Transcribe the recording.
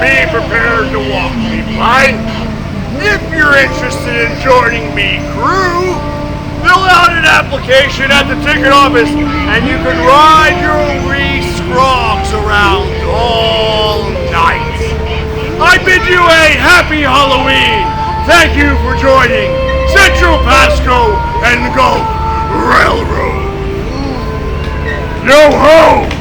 be prepared to walk me blind. If you're interested in joining me crew, fill out an application at the ticket office and you can ride your wee scrogs around all night. I bid you a happy Halloween. Thank you for joining Central Pasco and Gulf Railroad. Yo ho!